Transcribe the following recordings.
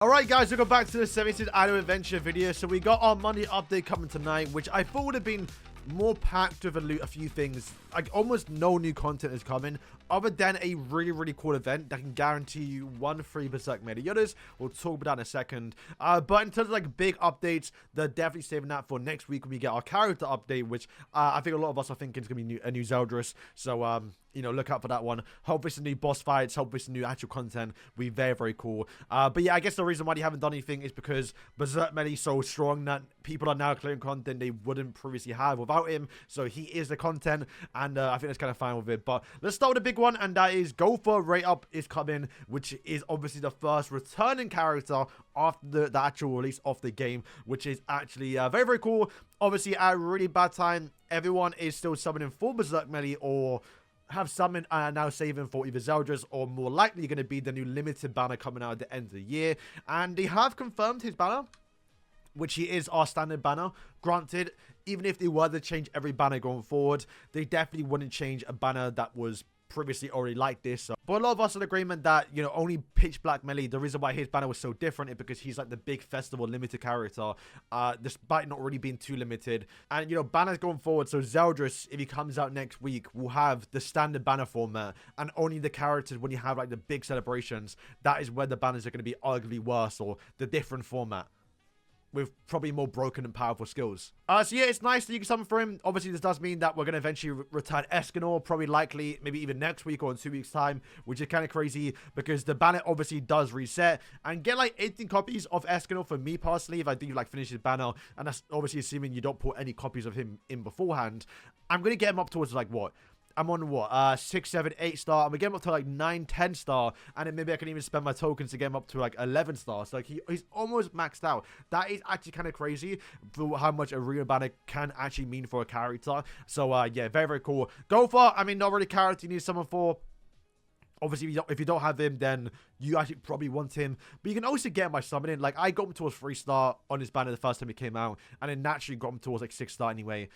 Alright guys, welcome back to the 76 Idle Adventure video. So we got our Monday update coming tonight, which I thought would have been more packed with a few things. Like almost no new content is coming other than a really cool event that can guarantee you 1 free Berserk Meli. We'll talk about that in a second. But in terms of like big updates, they're definitely saving that for next week when we get our character update, which I think a lot of us are thinking is going to be a new Zeldris. So you know, look out for that one. Hopefully some new boss fights, hopefully some new actual content will be very cool. But yeah, I guess the reason why you haven't done anything is because Berserk Meli is so strong that people are now clearing content they wouldn't previously have without him. So he is the content, and I think that's kind of fine with it. But let's start with the big one, and that is Gopher Rate Up is coming, which is obviously the first returning character after the actual release of the game, which is actually very cool. Obviously, at a really bad time, everyone is still summoning for Berserk Meli or have summoned and are now saving for either Zeldris or more likely going to be the new limited banner coming out at the end of the year. And they have confirmed his banner, which he is our standard banner. Granted, even if they were to change every banner going forward, they definitely wouldn't change a banner that was previously already like this. So, but a lot of us are in agreement that, you know, only Pitch Black Meli, the reason why his banner was so different is because he's like the big festival limited character, despite not really being too limited. And, you know, banners going forward, so Zeldris, if he comes out next week, will have the standard banner format, and only the characters when you have like the big celebrations, that is where the banners are going to be arguably worse, or the different format with probably more broken and powerful skills. So yeah, it's nice that you can summon for him. Obviously, this does mean that we're going to eventually return Escanor, probably likely, maybe even next week or in 2 weeks' time, which is kind of crazy because the banner obviously does reset. And get like 18 copies of Escanor for me personally, if I do like finish his banner, and that's obviously assuming you don't put any copies of him in beforehand. I'm going to get him up towards like what? I'm on what, 6, 7, 8 star. I'm gonna get him up to like 9, 10 star, and then maybe I can even spend my tokens to get him up to like 11 stars. So like he's almost maxed out. That is actually kind of crazy for how much a real banner can actually mean for a character. So yeah, very cool. Gopher, I mean, not really a character you need someone for. Obviously, if you don't have him, then you actually probably want him. But you can also get him by summoning. Like, I got him towards 3 star on his banner the first time he came out, and then naturally got him towards like 6 star anyway.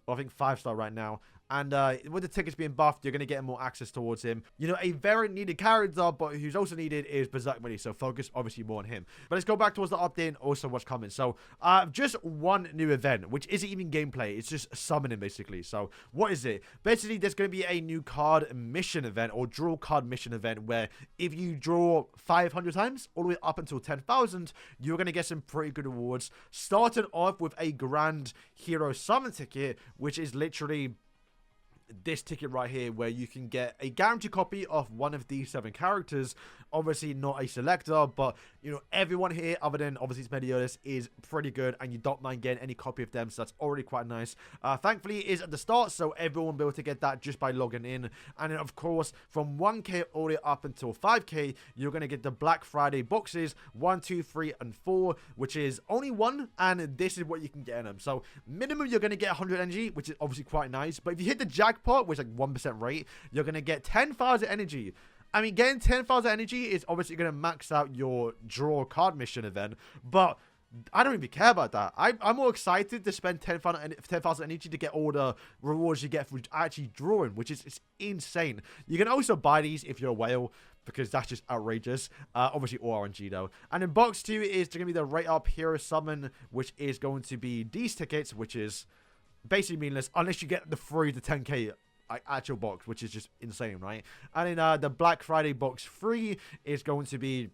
Well, I think 5 star right now. And with the tickets being buffed, you're going to get more access towards him. You know, a very needed character, but who's also needed is Berserk Meli. So focus obviously more on him. But let's go back towards the update and also what's coming. So just one new event, which isn't even gameplay. It's just summoning basically. So what is it? Basically, there's going to be a new card mission event or draw card mission event where if you draw 500 times all the way up until 10,000, you're going to get some pretty good rewards. Starting off with a grand hero summon ticket, which is literally this ticket right here, where you can get a guaranteed copy of one of these 7 characters. Obviously not a selector, but you know, everyone here other than obviously Meliodas is pretty good, and you don't mind getting any copy of them, so that's already quite nice. Thankfully it is at the start, so everyone will be able to get that just by logging in. And then of course from 1k all the way up until 5k, you're going to get the Black Friday boxes 1, 2, 3 and 4, which is only 1, and this is what you can get in them. So minimum you're going to get 100 energy, which is obviously quite nice, but if you hit the jackpot, which is like 1% rate, you're going to get 10,000 energy. I mean, getting 10,000 energy is obviously going to max out your draw card mission event, but I don't even care about that. I'm more excited to spend 10,000 energy to get all the rewards you get for actually drawing, which is it's insane. You can also buy these if you're a whale, because that's just outrageous. Obviously all RNG though. And in box 2 is going to be the Rate Up Hero Summon, which is going to be these tickets, which is basically meaningless unless you get the 3 to 10k actual box, which is just insane, right? And in the Black Friday box 3 is going to be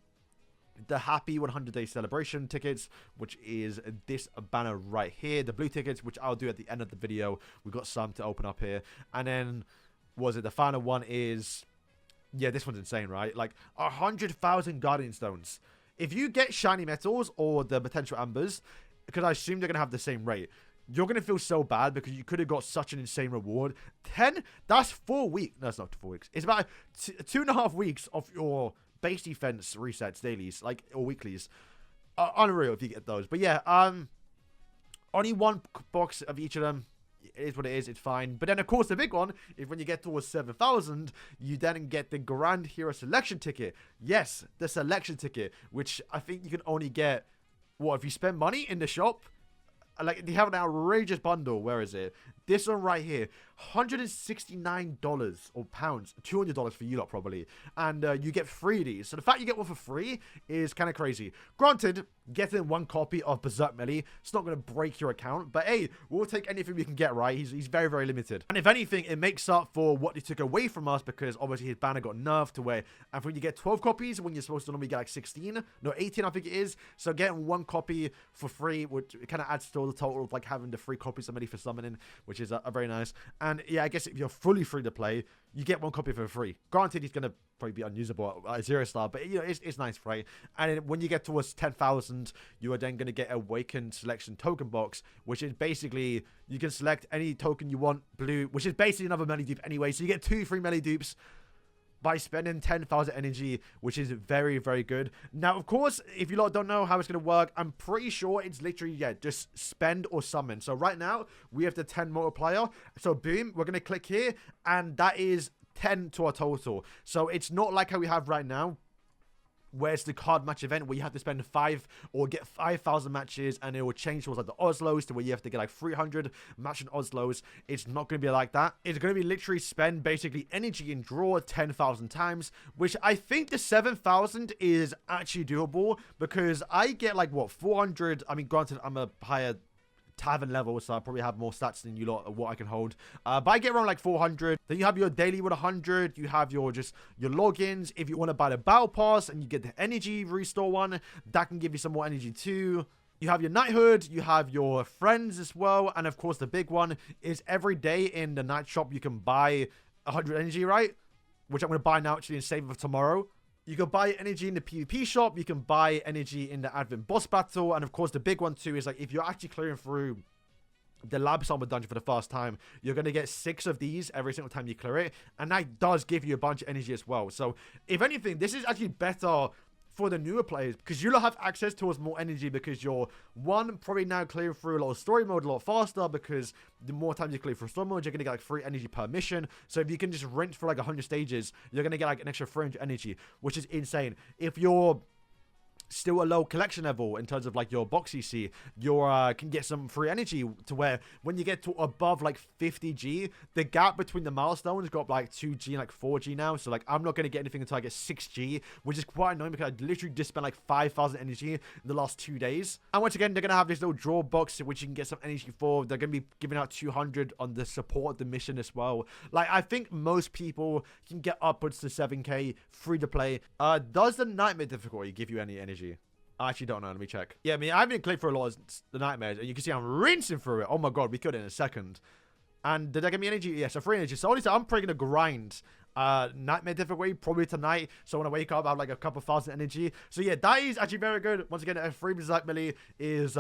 the Happy 100-Day Celebration tickets, which is this banner right here. The blue tickets, which I'll do at the end of the video. We've got some to open up here. And then, was it the final one is... Yeah, this one's insane, right? Like, 100,000 Guardian Stones. If you get shiny metals or the potential ambers, because I assume they're going to have the same rate, you're going to feel so bad because you could have got such an insane reward. 10, that's 4 weeks. No, it's not 4 weeks. It's about 2.5 weeks of your base defense resets, dailies, like, or weeklies. Unreal if you get those. But yeah, only 1 box of each of them. It is what it is. It's fine. But then, of course, the big one is when you get towards 7,000, you then get the Grand Hero Selection ticket. Yes, the Selection ticket, which I think you can only get, what, if you spend money in the shop? Like, they have an outrageous bundle. Where is it? this one right here, $169 or pounds, $200 for you lot probably, and you get 3 of these. So the fact you get one for free is kind of crazy. Granted, getting 1 copy of Berserk Melee, it's not going to break your account, but hey, we'll take anything we can get, right? He's very, very limited. And if anything, it makes up for what they took away from us, because obviously his banner got nerfed to where, and when you get 12 copies, when you're supposed to normally get like 16, no, 18 I think it is. So getting 1 copy for free, which kind of adds to the total of like having the 3 copies of Melee for summoning, which is very nice. And yeah, I guess if you're fully free to play, you get 1 copy for free. Granted, he's going to probably be unusable at 0 star, but you know, it's nice, right? And then when you get towards 10,000, you are then going to get Awakened Selection Token Box, which is basically, you can select any token you want, blue, which is basically another Melee dupe anyway. So you get 2 free Melee dupes by spending 10,000 energy, which is very, very good. Now, of course, if you lot don't know how it's going to work, I'm pretty sure it's literally, yeah, just spend or summon. So right now, we have the 10 multiplier. So boom, we're going to click here, and that is 10 to our total. So it's not like how we have right now, where it's the card match event where you have to spend 5 or get 5,000 matches, and it will change towards like the Oslos to where you have to get like 300 matching Oslos. It's not going to be like that. It's going to be literally spend basically energy and draw 10,000 times, which I think the 7,000 is actually doable, because I get like what, 400. I mean, granted, I'm a higher tavern level, so I probably have more stats than you lot of what I can hold, but I get around like 400. Then you have your daily with 100. You have your your logins. If you want to buy the battle pass and you get the energy restore one, that can give you some more energy too. You have your knighthood, you have your friends as well, and of course the big one is every day in the night shop you can buy 100 energy, right? Which I'm going to buy now actually and save it for tomorrow. You can buy energy in the PvP shop. You can buy energy in the Advent boss battle. And of course, the big one too is like if you're actually clearing through the lab summer dungeon for the first time, you're going to get 6 of these every single time you clear it. And that does give you a bunch of energy as well. So if anything, this is actually better for the newer players, because you'll have access towards more energy, because you're probably now clearing through a lot of story mode a lot faster, because the more times you clear through story mode, you're gonna get like 3 energy per mission. So if you can just rinse for like 100 stages, you're gonna get like an extra 300 energy, which is insane. If you're still a low collection level in terms of like your box EC, you can get some free energy to where when you get to above like 50G, the gap between the milestones got like 2G and like 4G now. So like I'm not going to get anything until I get 6G, which is quite annoying because I literally just spent like 5,000 energy in the last 2 days. And once again, they're going to have this little draw box which you can get some energy for. They're going to be giving out 200 on the support of the mission as well. Like I think most people can get upwards to 7K free to play. Does the nightmare difficulty give you any energy? I actually don't know. Let me check. Yeah, I mean, I haven't clicked for a lot of the nightmares, and you can see I'm rinsing through it. Oh my god, we could in a second. And did that give me energy? Yes, a free energy. So honestly, I'm probably gonna grind nightmare difficulty probably tonight. So when I wake up, I have like a couple thousand energy. So yeah, that is actually very good. Once again, a free Berserk Melee is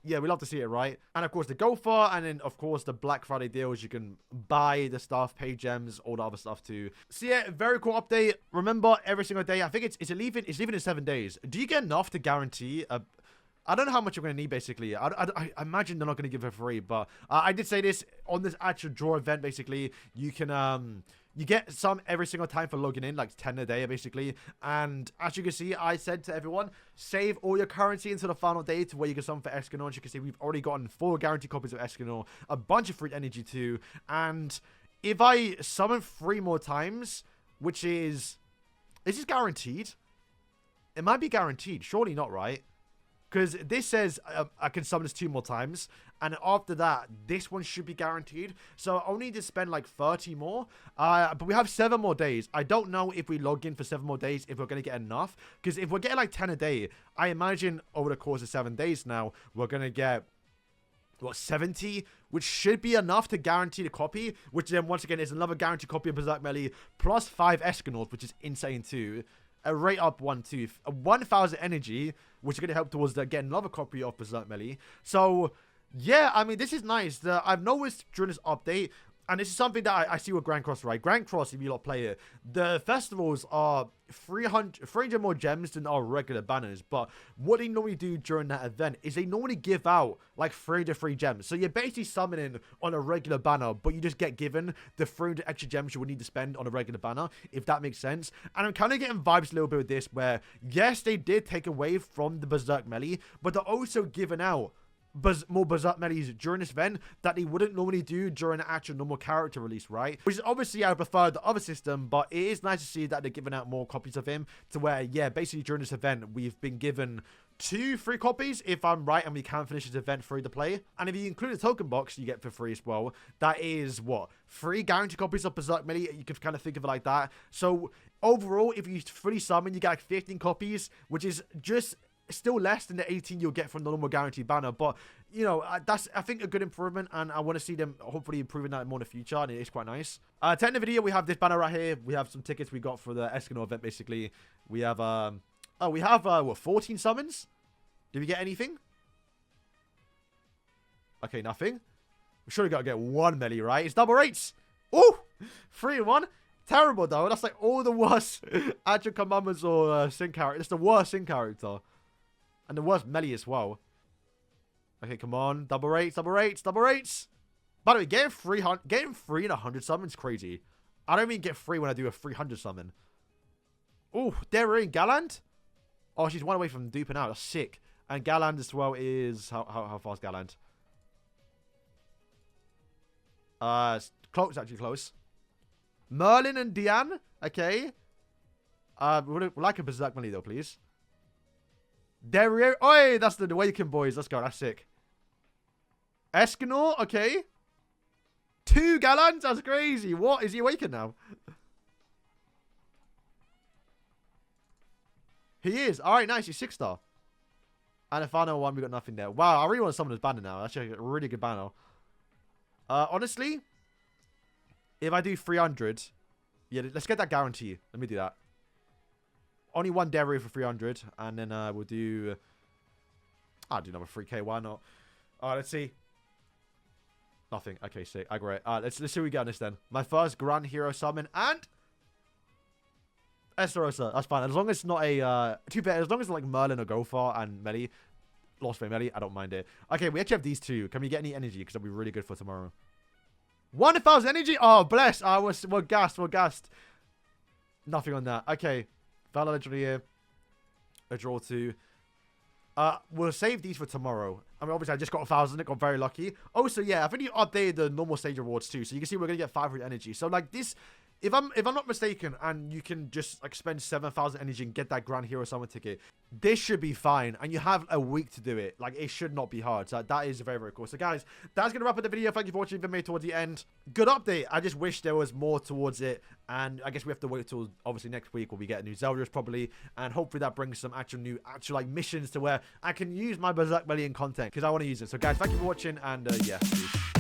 yeah, we love to see it, right? And of course the Gopher, and then of course the Black Friday deals. You can buy the stuff, pay gems, all the other stuff too. So yeah, very cool update. Remember, every single day, I think it's leaving in 7 days. Do you get enough to guarantee I don't know how much you're going to need, basically. I imagine they're not going to give it free, but I did say this on this actual draw event, basically. You can, you get some every single time for logging in, like 10 a day, basically. And as you can see, I said to everyone, save all your currency until the final day to where you can summon for Escanor. As you can see, we've already gotten 4 guaranteed copies of Escanor, a bunch of free energy too. And if I summon 3 more times, which is this guaranteed? It might be guaranteed. Surely not, right? Because this says I can summon this 2 more times. And after that, this one should be guaranteed. So I only need to spend like 30 more. But we have 7 more days. I don't know if we log in for 7 more days, if we're going to get enough. Because if we're getting like 10 a day, I imagine over the course of 7 days now, we're going to get, what, 70? Which should be enough to guarantee the copy. Which then, once again, is another guaranteed copy of Berserk Melee. Plus 5 Escanors, which is insane too. A rate up 1 tooth, a 1,000 energy, which is going to help towards getting another copy of Berserk Melee. So, yeah, I mean, this is nice. I've noticed during this update, and this is something that I see with Grand Cross, right? Grand Cross, if you lot play it, the festivals are 300 more gems than our regular banners. But what they normally do during that event is they normally give out like 300 free gems. So you're basically summoning on a regular banner, but you just get given the 300 extra gems you would need to spend on a regular banner, if that makes sense. And I'm kind of getting vibes a little bit with this, where yes, they did take away from the Berserk Melee, but they're also giving out more Berserk Melis during this event that they wouldn't normally do during an actual normal character release, right? Which is obviously I prefer the other system, but it is nice to see that they're giving out more copies of him to where, yeah, basically during this event, we've been given 2 free copies, if I'm right, and we can finish this event free to play. And if you include a token box, you get for free as well. That is, what, 3 guaranteed copies of Berserk Melee? You can kind of think of it like that. So, overall, if you fully summon, you get like 15 copies, which is just still less than the 18 you'll get from the normal guaranteed banner. But, you know, that's, I think, a good improvement, and I want to see them hopefully improving that more in the future, and it is quite nice. To end the video, we have this banner right here. We have some tickets we got for the Eskimo event, basically. We have, oh, we have, what, 14 summons? Did we get anything? Okay, nothing. We surely got to get 1 melee, right? It's double rates. Ooh! 3 in 1. Terrible, though. That's like all the worst actual commandments or sync character. It's the worst sync character. And the worst melee as well. Okay, come on. Double rates, double rates, double rates. By the way, getting 3 in 100 summons is crazy. I don't mean get 3 when I do a 300 summon. Ooh, they're in Galland. Oh, she's 1 away from duping out. That's sick. And Galland as well is... How far is Galland? It's close, actually close. Merlin and Diane. Okay. We'd like a Berserk Melee though, please. Derriere. Oi, that's the Awaken boys. Let's go. That's sick. Escanor. Okay. 2 Gallands. That's crazy. What? Is he Awakened now? He is. Alright, nice. He's 6-star. And the final one, we got nothing there. Wow, I really want to summon this banner now. That's actually a really good banner. Honestly, if I do 300, yeah, let's get that guarantee. Let me do that. Only 1 Derry for 300, and then we'll do... I'll do another 3k, why not? Alright, let's see. Nothing. Okay, sick. Great. Let's see what we get on this then. My first Grand Hero summon, and... Esterosa, that's fine. As long as it's not a, as long as it's like Merlin or Gofar and Melee, Lost Flame Melee, I don't mind it. Okay, we actually have these 2. Can we get any energy? Because that'll be really good for tomorrow. 1,000 energy? Oh, bless. We're gassed, we're gassed. Nothing on that. Okay. Valor Legendary here. A draw 2. We'll save these for tomorrow. I mean, obviously, I just got 1,000. It got very lucky. Also, yeah, I think you updated the normal stage rewards too. So you can see we're going to get 500 energy. So, like, this... If I'm not mistaken, and you can just like spend 7,000 energy and get that Grand Hero Summon ticket, this should be fine. And you have a week to do it. Like, it should not be hard. So that is very, very cool. So guys, that's going to wrap up the video. Thank you for watching. If you made it towards the end, good update. I just wish there was more towards it. And I guess we have to wait till obviously next week when we get a new Zeldris probably. And hopefully that brings some actual like missions to where I can use my Berserk Melee in content, because I want to use it. So guys, thank you for watching, and yeah, peace.